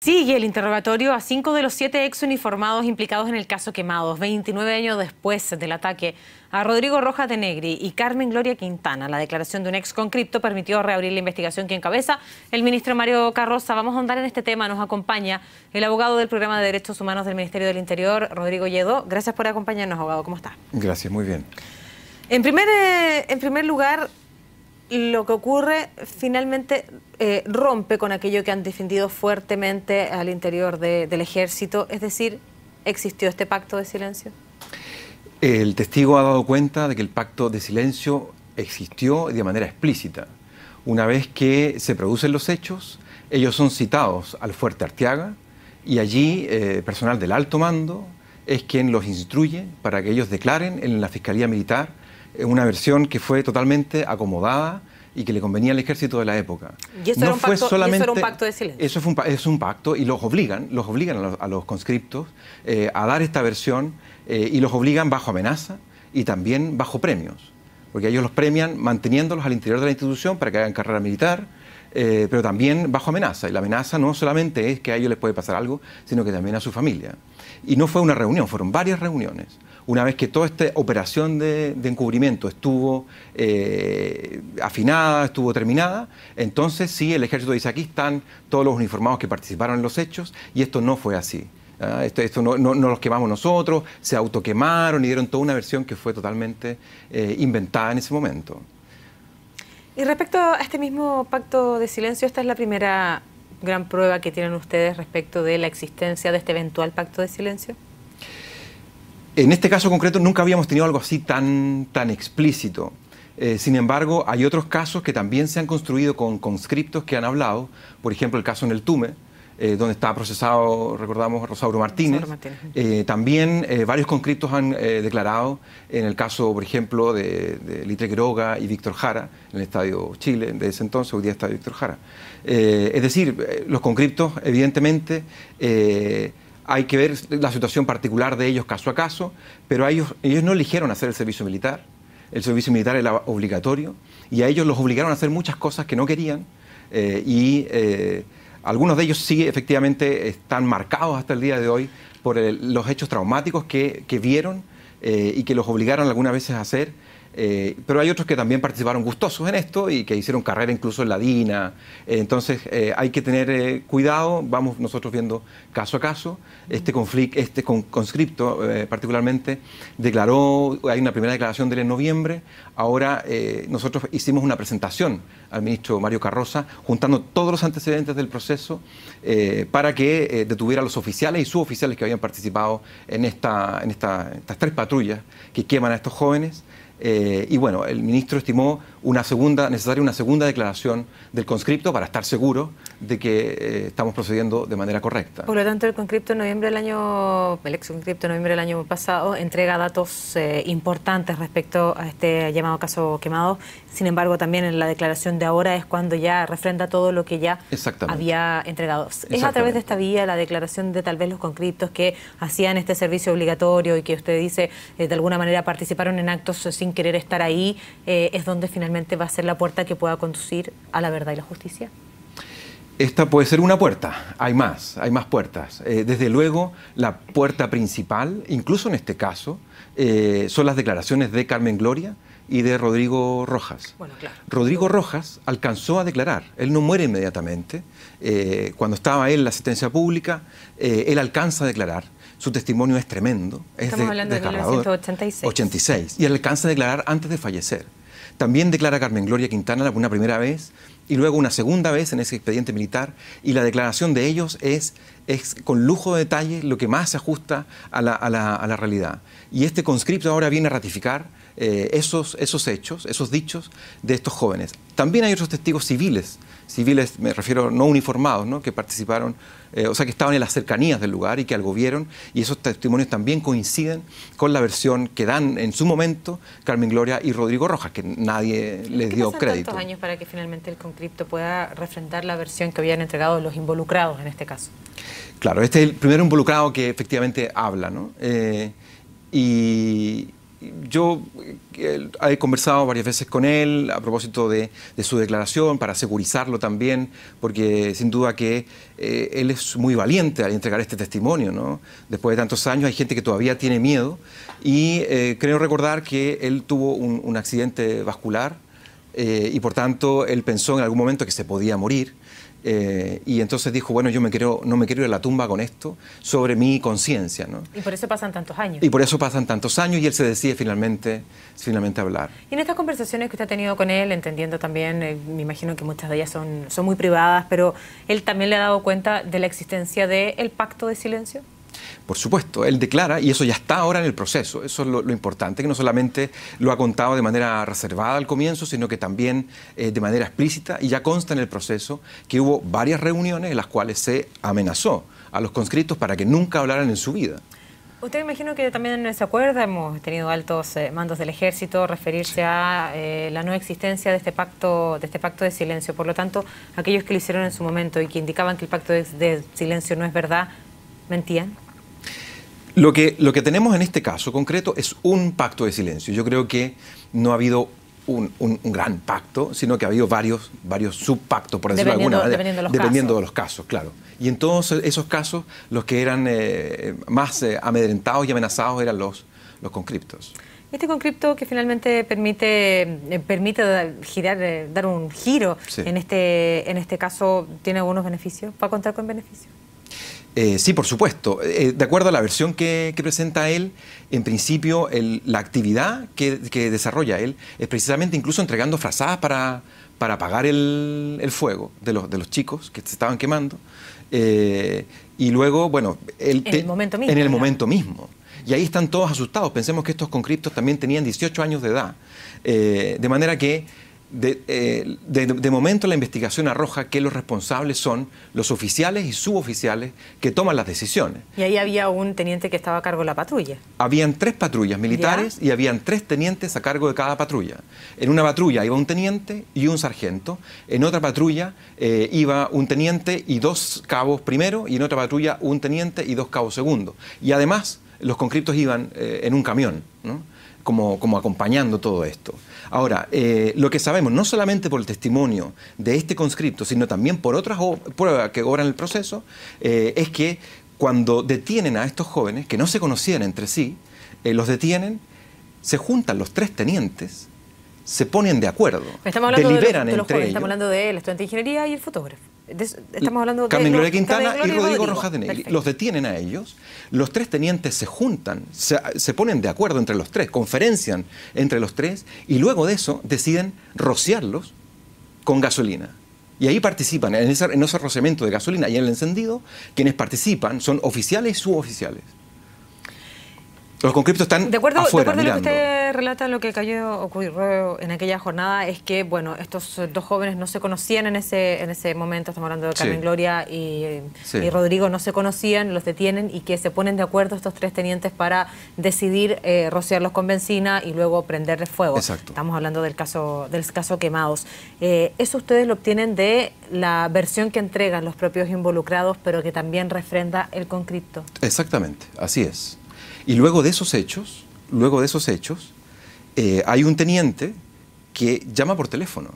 Sigue el interrogatorio a 5 de los 7 exuniformados implicados en el caso Quemados, 29 años después del ataque a Rodrigo Rojas de Negri y Carmen Gloria Quintana. La declaración de un ex conscripto permitió reabrir la investigación que encabeza el ministro Mario Carroza. Vamos a ahondar en este tema. Nos acompaña el abogado del Programa de Derechos Humanos del Ministerio del Interior, Rodrigo Lledó. Gracias por acompañarnos, abogado. ¿Cómo está? Gracias, muy bien. En primer lugar, lo que ocurre finalmente rompe con aquello que han defendido fuertemente al interior del ejército, es decir, ¿existió este pacto de silencio? El testigo ha dado cuenta de que el pacto de silencio existió de manera explícita. Una vez que se producen los hechos, ellos son citados al Fuerte Arteaga y allí personal del alto mando es quien los instruye para que ellos declaren en la Fiscalía Militar una versión que fue totalmente acomodada y que le convenía al ejército de la época. ¿Y eso, eso era un pacto de silencio? Eso es un pacto y los obligan a los conscriptos a dar esta versión y los obligan bajo amenaza y también bajo premios, porque ellos los premian manteniéndolos al interior de la institución para que hagan carrera militar, pero también bajo amenaza. Y la amenaza no solamente es que a ellos les puede pasar algo, sino que también a su familia. Y no fue una reunión, fueron varias reuniones. Una vez que toda esta operación de encubrimiento estuvo afinada, estuvo terminada, entonces sí, el ejército dice, aquí están todos los uniformados que participaron en los hechos, y esto no fue así. Esto no los quemamos nosotros, se autoquemaron y dieron toda una versión que fue totalmente inventada en ese momento. Y respecto a este mismo pacto de silencio, esta es la primera gran prueba que tienen ustedes respecto de la existencia de este eventual pacto de silencio. En este caso concreto nunca habíamos tenido algo así tan explícito. Sin embargo, hay otros casos que también se han construido con conscriptos que han hablado. Por ejemplo, el caso en el Tume, donde estaba procesado, recordamos, Rosauro Martínez. También varios conscriptos han declarado en el caso, por ejemplo, de Litre Quiroga y Víctor Jara, en el Estadio Chile, de ese entonces, hoy día Estadio Víctor Jara. Es decir, los conscriptos, evidentemente, hay que ver la situación particular de ellos caso a caso, pero ellos no eligieron hacer el servicio militar. El servicio militar era obligatorio y a ellos los obligaron a hacer muchas cosas que no querían algunos de ellos sí efectivamente están marcados hasta el día de hoy por los hechos traumáticos que vieron y que los obligaron algunas veces a hacer. Pero hay otros que también participaron gustosos en esto y que hicieron carrera incluso en la DINA. Entonces hay que tener cuidado, vamos nosotros viendo caso a caso. Este conscripto particularmente declaró, hay una primera declaración de él en noviembre. Ahora nosotros hicimos una presentación al ministro Mario Carroza juntando todos los antecedentes del proceso para que detuviera a los oficiales y suboficiales que habían participado en estas 3 patrullas que queman a estos jóvenes. Y bueno, el ministro estimó necesaria una segunda declaración del conscripto para estar seguro de que estamos procediendo de manera correcta. Por lo tanto, el conscripto en noviembre el ex conscripto en noviembre del año pasado entrega datos importantes respecto a este llamado caso Quemado. Sin embargo, también en la declaración de ahora es cuando ya refrenda todo lo que ya había entregado. ¿Es a través de esta vía, la declaración de tal vez los conscriptos que hacían este servicio obligatorio y que usted dice de alguna manera participaron en actos sin querer estar ahí, es donde finalmente va a ser la puerta que pueda conducir a la verdad y la justicia? Esta puede ser una puerta, hay más puertas. Desde luego, la puerta principal, incluso en este caso, son las declaraciones de Carmen Gloria y de Rodrigo Rojas. Bueno, claro. Rodrigo Rojas alcanzó a declarar, él no muere inmediatamente. Cuando estaba él en la asistencia pública, él alcanza a declarar. Su testimonio es tremendo, Estamos hablando de 1986. Y él alcanza a declarar antes de fallecer. También declara Carmen Gloria Quintana una primera vez y luego una segunda vez en ese expediente militar, y la declaración de ellos es con lujo de detalle lo que más se ajusta a la realidad. Y este conscripto ahora viene a ratificar esos hechos, esos dichos de estos jóvenes. También hay otros testigos civiles, me refiero no uniformados, ¿no?, que participaron, o sea, que estaban en las cercanías del lugar y que algo vieron, y esos testimonios también coinciden con la versión que dan en su momento Carmen Gloria y Rodrigo Rojas, que nadie les dio crédito. ¿Qué pasan tantos años para que finalmente el conscripto pueda refrendar la versión que habían entregado los involucrados en este caso? Claro, este es el primer involucrado que efectivamente habla, ¿no? Y yo he conversado varias veces con él a propósito de su declaración para segurizarlo también, porque sin duda que él es muy valiente al entregar este testimonio, ¿no? Después de tantos años hay gente que todavía tiene miedo y creo recordar que él tuvo un accidente vascular y por tanto él pensó en algún momento que se podía morir. Y entonces dijo, bueno, yo no me quiero ir a la tumba con esto sobre mi conciencia, ¿no? Y por eso pasan tantos años. Y por eso pasan tantos años y él se decide finalmente hablar. Y en estas conversaciones que usted ha tenido con él, entendiendo también, me imagino que muchas de ellas son muy privadas, pero él también le ha dado cuenta de la existencia del pacto de silencio. Por supuesto, él declara, y eso ya está ahora en el proceso, eso es lo importante, que no solamente lo ha contado de manera reservada al comienzo, sino que también de manera explícita, y ya consta en el proceso que hubo varias reuniones en las cuales se amenazó a los conscriptos para que nunca hablaran en su vida. Usted me imagino que también se acuerda, hemos tenido altos mandos del ejército referirse a la no existencia de este pacto de silencio. Por lo tanto, aquellos que lo hicieron en su momento y que indicaban que el pacto de silencio no es verdad, ¿mentían? Lo que tenemos en este caso concreto es un pacto de silencio. Yo creo que no ha habido un gran pacto, sino que ha habido varios subpactos, por decirlo de alguna manera, dependiendo de los casos, claro. Y en todos esos casos, los que eran más amedrentados y amenazados eran los conscriptos. Este conscripto que finalmente permite dar un giro, sí, en este caso, ¿tiene algunos beneficios? ¿Va a contar con beneficios? Sí, por supuesto. De acuerdo a la versión que presenta él, en principio la actividad que desarrolla él es precisamente incluso entregando frazadas para apagar el fuego de los chicos que se estaban quemando. Y luego, bueno, en el momento mismo. Y ahí están todos asustados. Pensemos que estos conscriptos también tenían 18 años de edad. De manera que de momento la investigación arroja que los responsables son los oficiales y suboficiales que toman las decisiones. Y ahí había un teniente que estaba a cargo de la patrulla. Habían 3 patrullas militares, ¿ya? Y habían 3 tenientes a cargo de cada patrulla. En una patrulla iba un teniente y un sargento. En otra patrulla iba un teniente y 2 cabos primero. Y en otra patrulla un teniente y 2 cabos segundo. Y además los conscriptos iban en un camión, ¿no? Como acompañando todo esto. Ahora, lo que sabemos, no solamente por el testimonio de este conscripto, sino también por otras pruebas que obran el proceso, es que cuando detienen a estos jóvenes, que no se conocían entre sí, los detienen, se juntan los 3 tenientes, se ponen de acuerdo, deliberan entre ellos. Estamos hablando del estudiante de ingeniería y el fotógrafo. Estamos hablando de Carmen Gloria Quintana y Rodrigo Rojas de Negri. Los detienen a ellos, los 3 tenientes se juntan, se ponen de acuerdo entre los 3, conferencian entre los 3 y luego de eso deciden rociarlos con gasolina. Y ahí participan, en ese rociamiento de gasolina y en el encendido, quienes participan son oficiales y suboficiales. Los conscriptos están afuera, de acuerdo mirando. A lo que usted relata, lo que ocurrió en aquella jornada es que, bueno, estos 2 jóvenes no se conocían en ese momento, estamos hablando de Carmen Gloria y Rodrigo, no se conocían, los detienen y que se ponen de acuerdo estos 3 tenientes para decidir rociarlos con benzina y luego prenderles fuego. Exacto. Estamos hablando del caso Quemados. Eso ustedes lo obtienen de la versión que entregan los propios involucrados, pero que también refrenda el conscripto. Exactamente, así es. Y luego de esos hechos, hay un teniente que llama por teléfono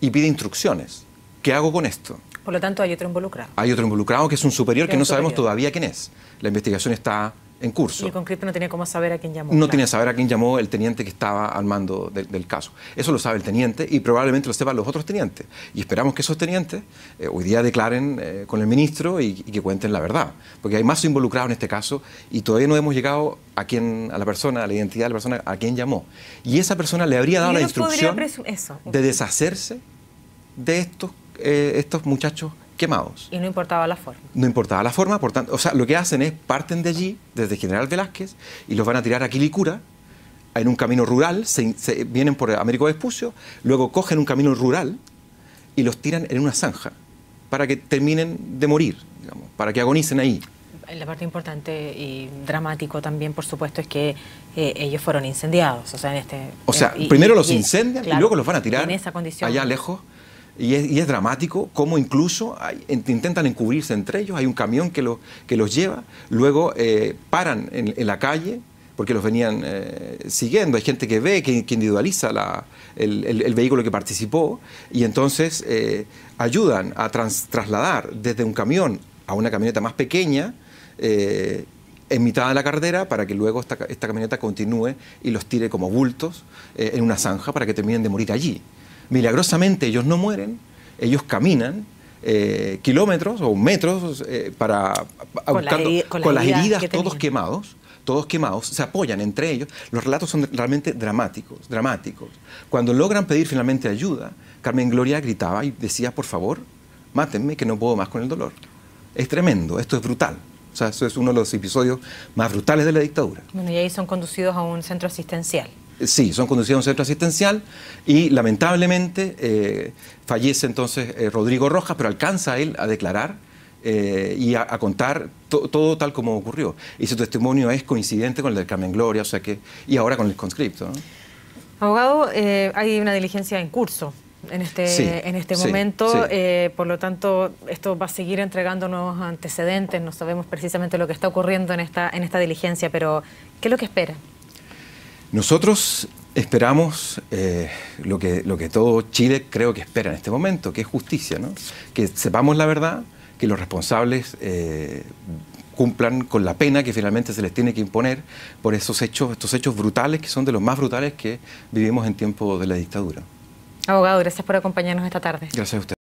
y pide instrucciones. ¿Qué hago con esto? Por lo tanto, hay otro involucrado. Hay otro involucrado que es un superior que no sabemos todavía quién es. La investigación está en curso. Y el conscripto no tiene cómo saber a quién llamó. No tiene que saber a quién llamó el teniente que estaba al mando del caso. Eso lo sabe el teniente y probablemente lo sepan los otros tenientes. Y esperamos que esos tenientes hoy día declaren con el ministro y que cuenten la verdad. Porque hay más involucrados en este caso y todavía no hemos llegado a la persona, a la identidad de la persona a quien llamó. Y esa persona le habría dado la instrucción de deshacerse de estos muchachos quemados. Y no importaba la forma. No importaba la forma, por tanto, o sea, lo que hacen es parten de allí, desde General Velázquez, y los van a tirar a Quilicura, en un camino rural, vienen por Américo Vespucio, luego cogen un camino rural y los tiran en una zanja, para que terminen de morir, digamos, para que agonicen ahí. La parte importante y dramático también, por supuesto, es que ellos fueron incendiados. O sea, primero los incendian, claro, y luego los van a tirar en esa condición, allá lejos. Y es dramático cómo incluso intentan encubrirse entre ellos. Hay un camión que los lleva, luego paran en la calle porque los venían siguiendo. Hay gente que ve, que individualiza el vehículo que participó y entonces ayudan a trasladar desde un camión a una camioneta más pequeña en mitad de la carretera para que luego esta camioneta continúe y los tire como bultos en una zanja para que terminen de morir allí. Milagrosamente ellos no mueren, ellos caminan kilómetros o metros con las heridas todos quemados, se apoyan entre ellos. Los relatos son realmente dramáticos. Cuando logran pedir finalmente ayuda, Carmen Gloria gritaba y decía, por favor, mátenme que no puedo más con el dolor. Es tremendo, esto es brutal. O sea, eso es uno de los episodios más brutales de la dictadura. Bueno, y ahí son conducidos a un centro asistencial. Sí, son conducidos a un centro asistencial y lamentablemente fallece entonces Rodrigo Rojas, pero alcanza él a declarar y a contar todo tal como ocurrió. Y su testimonio es coincidente con el de Carmen Gloria, o sea que, y ahora con el conscripto, ¿no? Abogado, hay una diligencia en curso en este momento, por lo tanto esto va a seguir entregando nuevos antecedentes, no sabemos precisamente lo que está ocurriendo en esta diligencia, pero ¿qué es lo que espera? Nosotros esperamos lo que todo Chile creo que espera en este momento, que es justicia, ¿no? Que sepamos la verdad, que los responsables cumplan con la pena que finalmente se les tiene que imponer por estos hechos brutales, que son de los más brutales que vivimos en tiempo de la dictadura. Abogado, gracias por acompañarnos esta tarde. Gracias a usted.